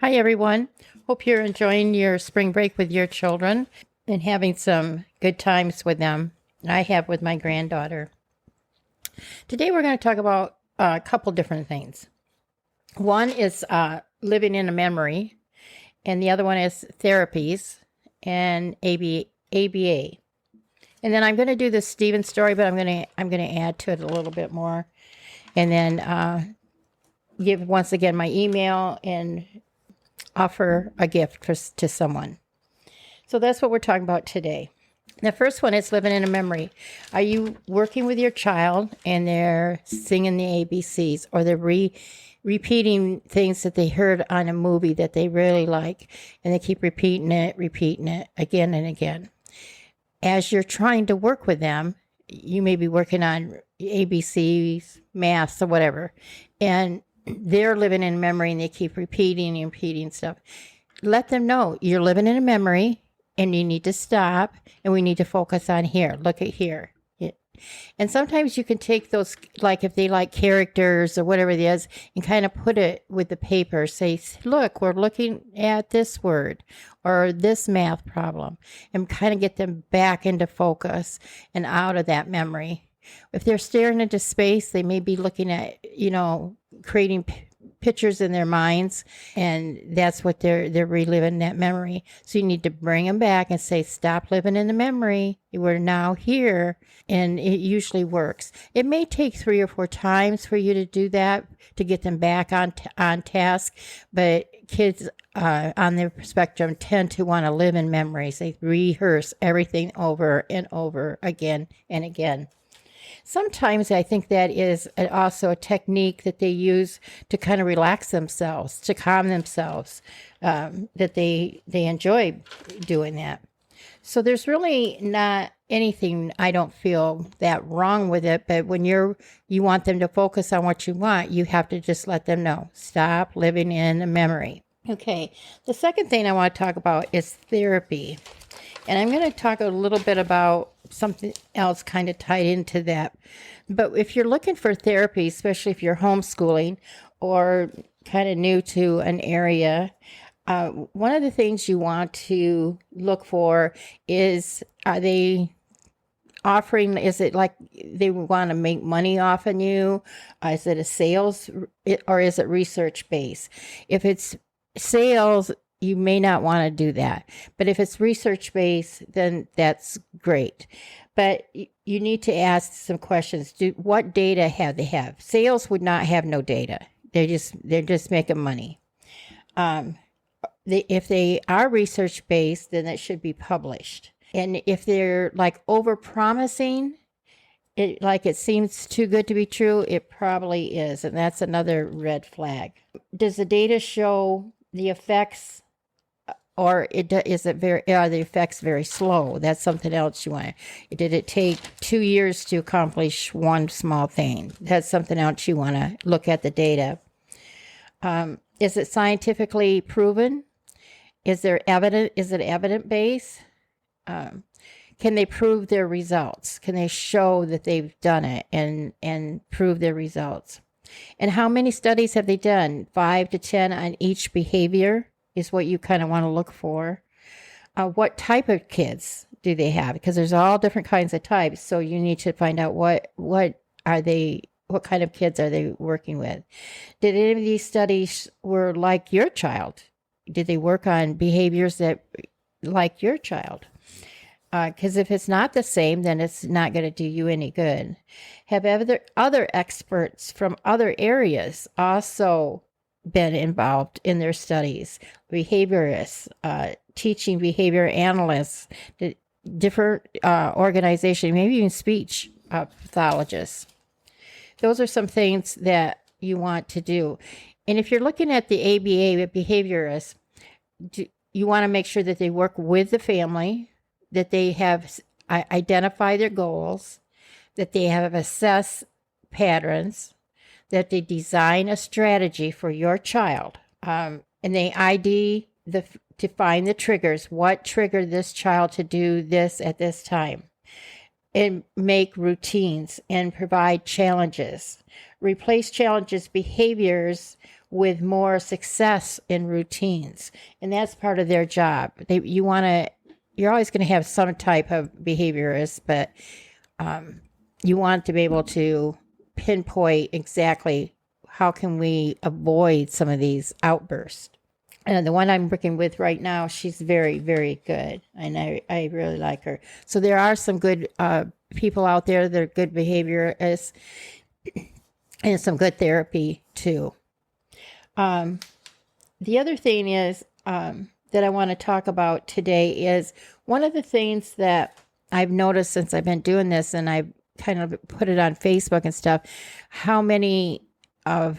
Hi, everyone. Hope you're enjoying your spring break with your children and having some good times with them. I have with my granddaughter. Today, we're going to talk about a couple different things. One is living in a memory, and the other one is therapies and ABA. And then I'm going to do the Stephen story, but I'm going to add to it a little bit more, and then give once again my email and offer a gift to someone. So that's what we're talking about today. The first one is living in a memory. Are you working with your child and they're singing the ABCs, or they're repeating things that they heard on a movie that they really like, and they keep repeating it again and again? As you're trying to work with them, you may be working on ABCs, maths, or whatever, and they're living in memory and they keep repeating stuff. Let them know you're living in a memory and you need to stop, and we need to focus on here. Look at here. And sometimes you can take those, like if they like characters or whatever it is, and kind of put it with the paper. Say, look, we're looking at this word or this math problem, and kind of get them back into focus and out of that memory. If they're staring into space, they may be looking at, creating pictures in their minds, and that's what they're reliving, that memory. So you need to bring them back and say, stop living in the memory. We're now here, and it usually works. It may take 3 or 4 times for you to do that to get them back on task, but kids on their spectrum tend to want to live in memories. They rehearse everything over and over again and again. Sometimes I think that is also a technique that they use to kind of relax themselves, to calm themselves, that they enjoy doing that. So there's really not anything, I don't feel, that wrong with it, but when you want them to focus on what you want, you have to just let them know, stop living in a memory. Okay, the second thing I want to talk about is therapy. And I'm going to talk a little bit about something else kind of tied into that. But if you're looking for therapy, especially if you're homeschooling or kind of new to an area, one of the things you want to look for is, are they offering, is it like they want to make money off of you? Is it a sales, or is it research based? If it's sales, you may not want to do that. But if it's research-based, then that's great. But you need to ask some questions. What data have they have? Sales would not have no data. They're just making money. If they are research-based, then it should be published. And if they're like over-promising, like it seems too good to be true, it probably is. And that's another red flag. Does the data show the effects, or are the effects very slow? That's something else you want. Did it take 2 years to accomplish one small thing? That's something else you want to look at the data. Is it scientifically proven? Is it evidence based? Can they prove their results? Can they show that they've done it and prove their results? And how many studies have they done? 5 to 10 on each behavior is what you kind of want to look for. What type of kids do they have? Because there's all different kinds of types. So you need to find out what kind of kids are they working with? Did any of these studies were like your child? Did they work on behaviors that like your child? Because if it's not the same, then it's not going to do you any good. Have other experts from other areas also been involved in their studies? Behaviorists, teaching behavior analysts, different organizations, maybe even speech pathologists. Those are some things that you want to do. And if you're looking at the ABA behaviorists, you want to make sure that they work with the family, that they have identified their goals, that they have assessed patterns, that they design a strategy for your child, and they ID to find the triggers. What triggered this child to do this at this time? And make routines and provide challenges. Replace challenges behaviors with more success in routines. And that's part of their job. You're always going to have some type of behaviorist, but you want to be able to pinpoint exactly how can we avoid some of these outbursts. And the one I'm working with right now, she's very, very good. And I really like her. So there are some good people out there that are good behaviorists and some good therapy too. The other thing is that I want to talk about today is one of the things that I've noticed since I've been doing this, and I've kind of put it on Facebook and stuff, how many of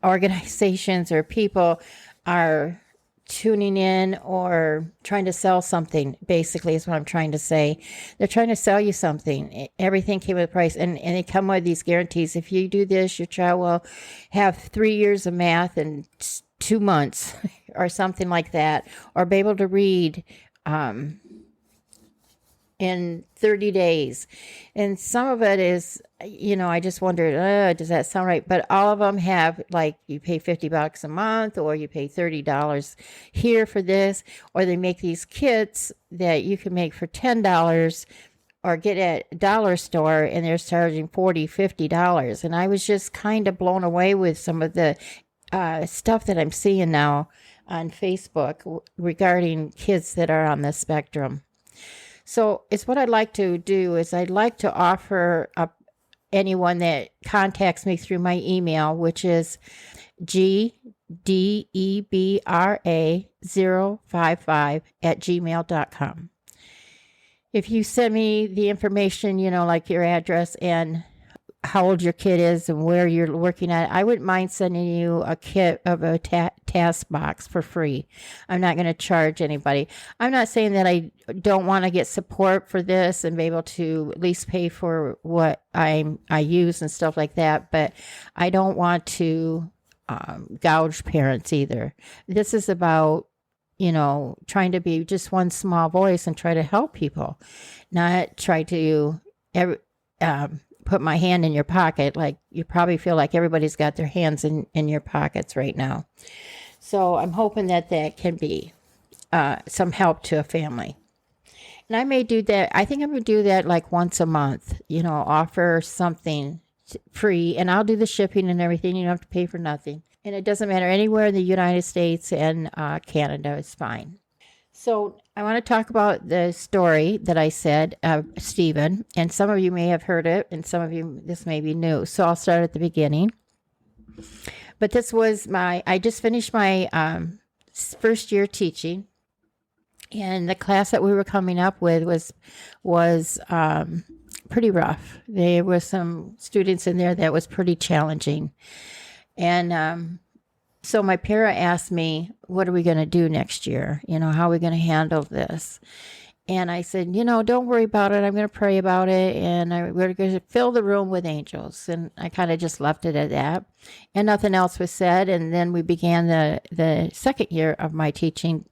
organizations or people are tuning in or trying to sell something, basically is what I'm trying to say. They're trying to sell you something. Everything came with a price, and they come with these guarantees. If you do this, your child will have 3 years of math in 2 months or something like that, or be able to read in 30 days. And some of it is, I just wondered, does that sound right? But all of them have, like, you pay $50 a month, or you pay $30 here for this, or they make these kits that you can make for $10 or get at a dollar store, and they're charging $40, $50. And I was just kind of blown away with some of the stuff that I'm seeing now on Facebook regarding kids that are on the spectrum. So it's what I'd like to do is I'd like to offer up anyone that contacts me through my email, which is gdebra055@gmail.com. If you send me the information, like your address and how old your kid is and where you're working at, I wouldn't mind sending you a kit of a task box for free. I'm not going to charge anybody. I'm not saying that I don't want to get support for this and be able to at least pay for what I use and stuff like that, but I don't want to gouge parents either. This is about, trying to be just one small voice and try to help people, not try to put my hand in your pocket. Like, you probably feel like everybody's got their hands in your pockets right now. So I'm hoping that can be some help to a family. And I may do that. I think I'm going to do that like once a month, offer something free, and I'll do the shipping and everything. You don't have to pay for nothing. And it doesn't matter, anywhere in the United States and Canada is fine. So I want to talk about the story that I said of Stephen, and some of you may have heard it, and some of you, this may be new. So I'll start at the beginning. But this was I just finished my first year teaching, and the class that we were coming up with was pretty rough. There were some students in there that was pretty challenging. And so my para asked me, what are we going to do next year? How are we going to handle this? And I said, don't worry about it. I'm going to pray about it. And we're going to fill the room with angels. And I kind of just left it at that. And nothing else was said. And then we began the second year of my teaching.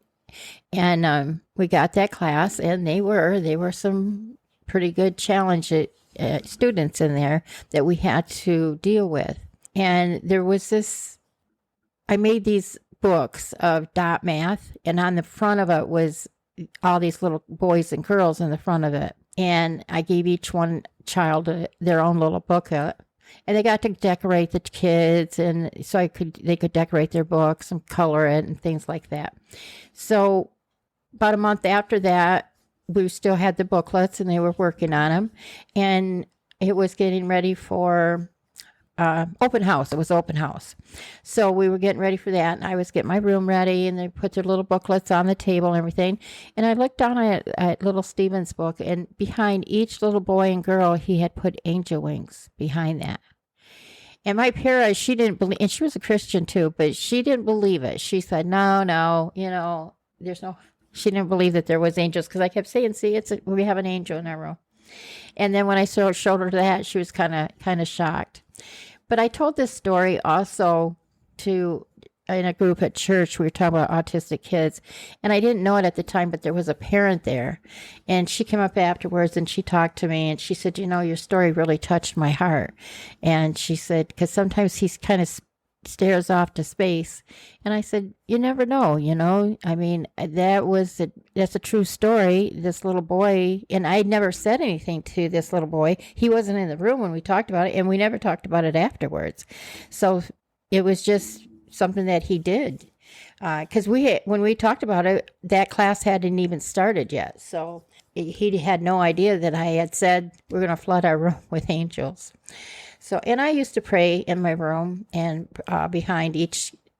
And we got that class. And they were some pretty good challenge students in there that we had to deal with. And there was I made these books of dot math, and on the front of it was all these little boys and girls in the front of it. And I gave each one child their own little booklet, and they got to decorate the kids, and so they could decorate their books and color it and things like that. So about a month after that, we still had the booklets, and they were working on them, and it was getting ready for open house. It was open house. So we were getting ready for that, and I was getting my room ready, and they put their little booklets on the table and everything. And I looked down at little Stephen's book, and behind each little boy and girl, he had put angel wings behind that. And my para, she didn't believe, and she was a Christian too, but she didn't believe it. She said, no, there's no, she didn't believe that there was angels, because I kept saying, see, we have an angel in our room. And then when I showed her that, she was kind of shocked. But I told this story also in a group at church. We were talking about autistic kids, and I didn't know it at the time, but there was a parent there, and she came up afterwards and she talked to me, and she said, your story really touched my heart. And she said, because sometimes he's kind of stares off to space. And I said, you never know, I mean, that's a true story. This little boy, and I never said anything to this little boy. He wasn't in the room when we talked about it, and we never talked about it afterwards. So it was just something that he did. Because when we talked about it, that class hadn't even started yet. So he had no idea that I had said we're going to flood our room with angels. So, and I used to pray in my room and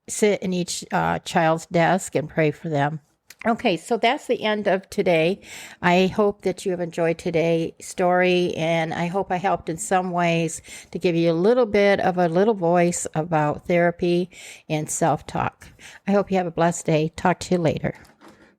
sit in each child's desk and pray for them. Okay, so that's the end of today. I hope that you have enjoyed today's story, and I hope I helped in some ways to give you a little bit of a little voice about therapy and self-talk. I hope you have a blessed day. Talk to you later.